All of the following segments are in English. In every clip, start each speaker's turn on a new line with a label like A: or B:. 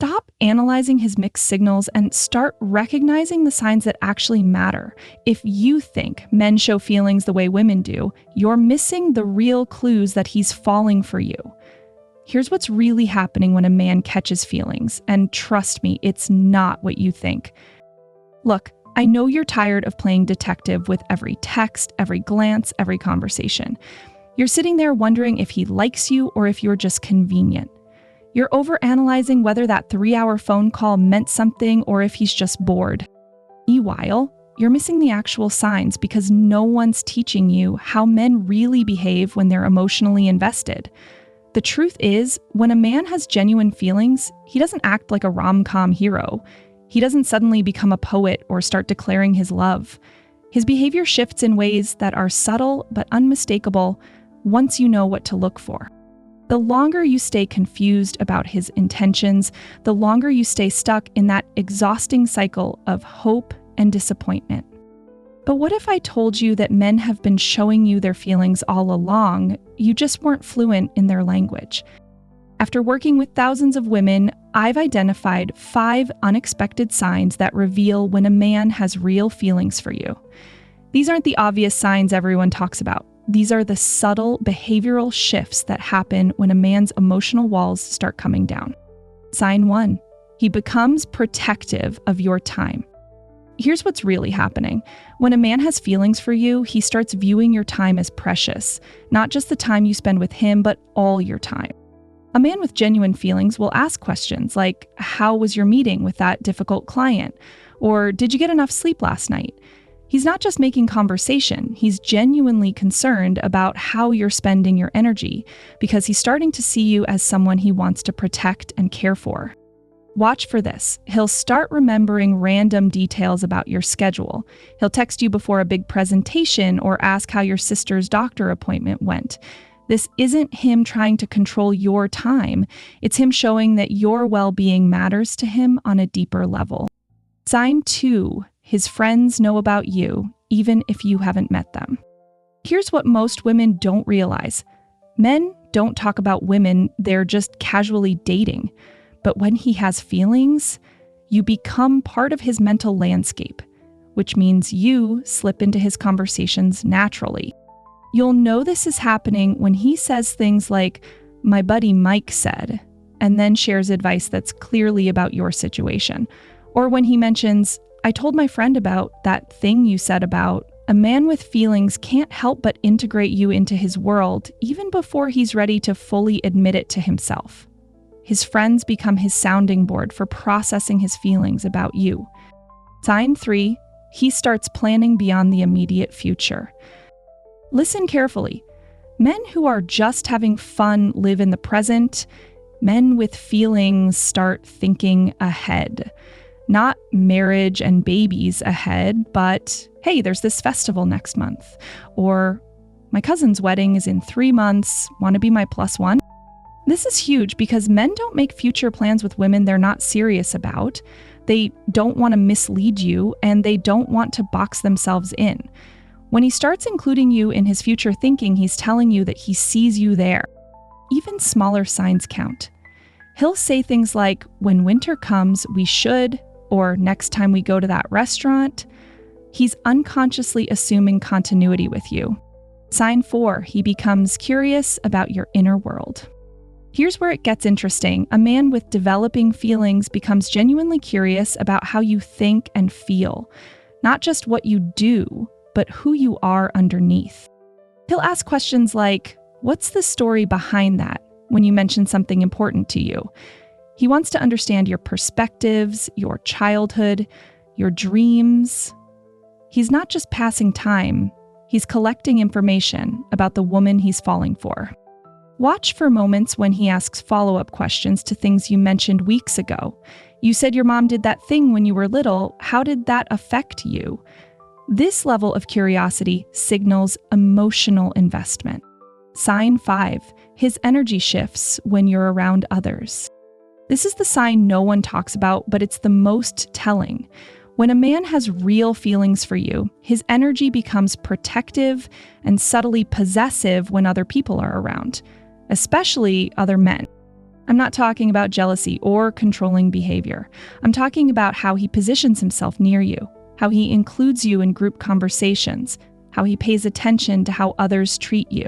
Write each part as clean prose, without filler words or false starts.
A: Stop analyzing his mixed signals and start recognizing the signs that actually matter. If you think men show feelings the way women do, you're missing the real clues that he's falling for you. Here's what's really happening when a man catches feelings, and trust me, it's not what you think. Look, I know you're tired of playing detective with every text, every glance, every conversation. You're sitting there wondering if he likes you or if you're just convenient. You're overanalyzing whether that 3-hour phone call meant something or if he's just bored. Meanwhile, you're missing the actual signs because no one's teaching you how men really behave when they're emotionally invested. The truth is, when a man has genuine feelings, he doesn't act like a rom-com hero. He doesn't suddenly become a poet or start declaring his love. His behavior shifts in ways that are subtle but unmistakable once you know what to look for. The longer you stay confused about his intentions, the longer you stay stuck in that exhausting cycle of hope and disappointment. But what if I told you that men have been showing you their feelings all along, you just weren't fluent in their language? After working with thousands of women, I've identified 5 unexpected signs that reveal when a man has real feelings for you. These aren't the obvious signs everyone talks about. These are the subtle behavioral shifts that happen when a man's emotional walls start coming down. Sign 1, he becomes protective of your time. Here's what's really happening. When a man has feelings for you, he starts viewing your time as precious, not just the time you spend with him, but all your time. A man with genuine feelings will ask questions like, how was your meeting with that difficult client? Or did you get enough sleep last night? He's not just making conversation, he's genuinely concerned about how you're spending your energy because he's starting to see you as someone he wants to protect and care for. Watch for this. He'll start remembering random details about your schedule. He'll text you before a big presentation or ask how your sister's doctor appointment went. This isn't him trying to control your time. It's him showing that your well-being matters to him on a deeper level. Sign 2. His friends know about you, even if you haven't met them. Here's what most women don't realize. Men don't talk about women they're just casually dating. But when he has feelings, you become part of his mental landscape, which means you slip into his conversations naturally. You'll know this is happening when he says things like, "My buddy Mike said," and then shares advice that's clearly about your situation. Or when he mentions, "I told my friend about that thing you said about." A man with feelings can't help but integrate you into his world even before he's ready to fully admit it to himself. His friends become his sounding board for processing his feelings about you. Sign 3, he starts planning beyond the immediate future. Listen carefully. Men who are just having fun live in the present. Men with feelings start thinking ahead. Not marriage and babies ahead, but, hey, there's this festival next month. Or, my cousin's wedding is in 3 months, want to be my +1? This is huge because men don't make future plans with women they're not serious about. They don't want to mislead you, and they don't want to box themselves in. When he starts including you in his future thinking, he's telling you that he sees you there. Even smaller signs count. He'll say things like, "When winter comes, we should," or "next time we go to that restaurant." He's unconsciously assuming continuity with you. Sign 4, he becomes curious about your inner world. Here's where it gets interesting. A man with developing feelings becomes genuinely curious about how you think and feel, not just what you do, but who you are underneath. He'll ask questions like, "What's the story behind that?" when you mention something important to you. He wants to understand your perspectives, your childhood, your dreams. He's not just passing time, he's collecting information about the woman he's falling for. Watch for moments when he asks follow-up questions to things you mentioned weeks ago. You said your mom did that thing when you were little. How did that affect you? This level of curiosity signals emotional investment. Sign 5, his energy shifts when you're around others. This is the sign no one talks about, but it's the most telling. When a man has real feelings for you, his energy becomes protective and subtly possessive when other people are around, especially other men. I'm not talking about jealousy or controlling behavior. I'm talking about how he positions himself near you, how he includes you in group conversations, how he pays attention to how others treat you.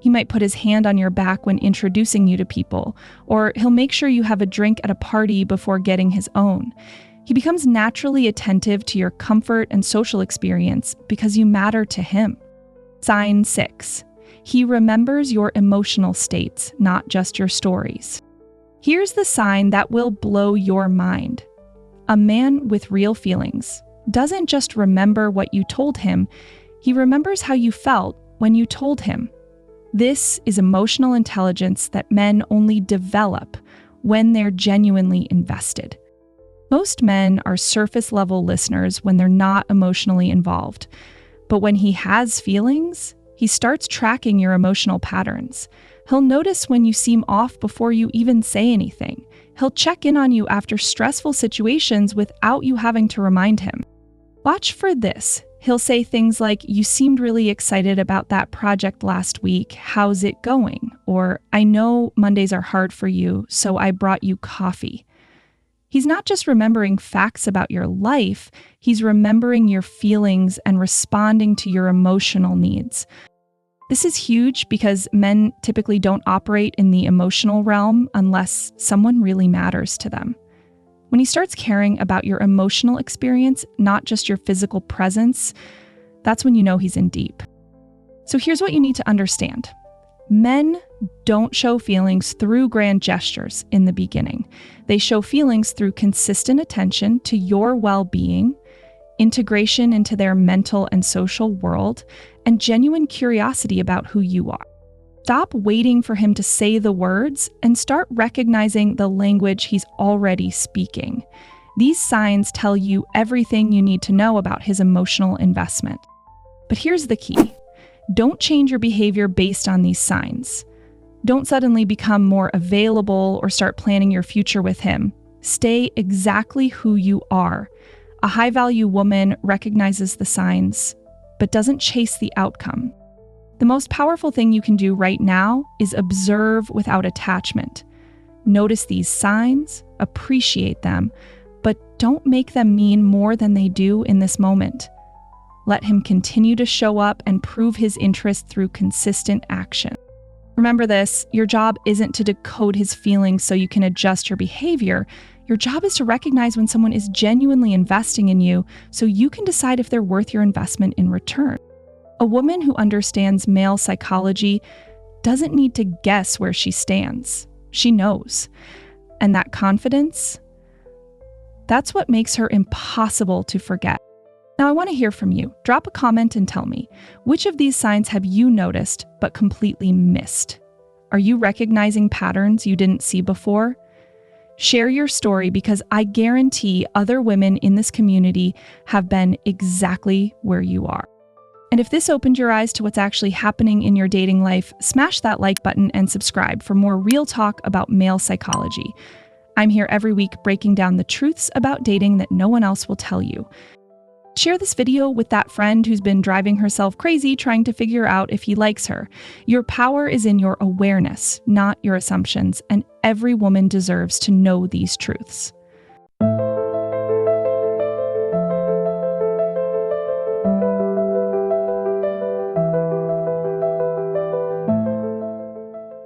A: He might put his hand on your back when introducing you to people, or he'll make sure you have a drink at a party before getting his own. He becomes naturally attentive to your comfort and social experience because you matter to him. Sign 6. He remembers your emotional states, not just your stories. Here's the sign that will blow your mind. A man with real feelings doesn't just remember what you told him, he remembers how you felt when you told him. This is emotional intelligence that men only develop when they're genuinely invested. Most men are surface-level listeners when they're not emotionally involved. But when he has feelings, he starts tracking your emotional patterns. He'll notice when you seem off before you even say anything. He'll check in on you after stressful situations without you having to remind him. Watch for this. He'll say things like, "You seemed really excited about that project last week. How's it going?" Or, "I know Mondays are hard for you, so I brought you coffee." He's not just remembering facts about your life, he's remembering your feelings and responding to your emotional needs. This is huge because men typically don't operate in the emotional realm unless someone really matters to them. When he starts caring about your emotional experience, not just your physical presence, that's when you know he's in deep. So here's what you need to understand. Men don't show feelings through grand gestures in the beginning. They show feelings through consistent attention to your well-being, integration into their mental and social world, and genuine curiosity about who you are. Stop waiting for him to say the words and start recognizing the language he's already speaking. These signs tell you everything you need to know about his emotional investment. But here's the key. Don't change your behavior based on these signs. Don't suddenly become more available or start planning your future with him. Stay exactly who you are. A high-value woman recognizes the signs, but doesn't chase the outcome. The most powerful thing you can do right now is observe without attachment. Notice these signs, appreciate them, but don't make them mean more than they do in this moment. Let him continue to show up and prove his interest through consistent action. Remember this, your job isn't to decode his feelings so you can adjust your behavior. Your job is to recognize when someone is genuinely investing in you so you can decide if they're worth your investment in return. A woman who understands male psychology doesn't need to guess where she stands. She knows. And that confidence, that's what makes her impossible to forget. Now, I want to hear from you. Drop a comment and tell me, which of these signs have you noticed but completely missed? Are you recognizing patterns you didn't see before? Share your story because I guarantee other women in this community have been exactly where you are. And if this opened your eyes to what's actually happening in your dating life, smash that like button and subscribe for more real talk about male psychology. I'm here every week breaking down the truths about dating that no one else will tell you. Share this video with that friend who's been driving herself crazy trying to figure out if he likes her. Your power is in your awareness, not your assumptions, and every woman deserves to know these truths.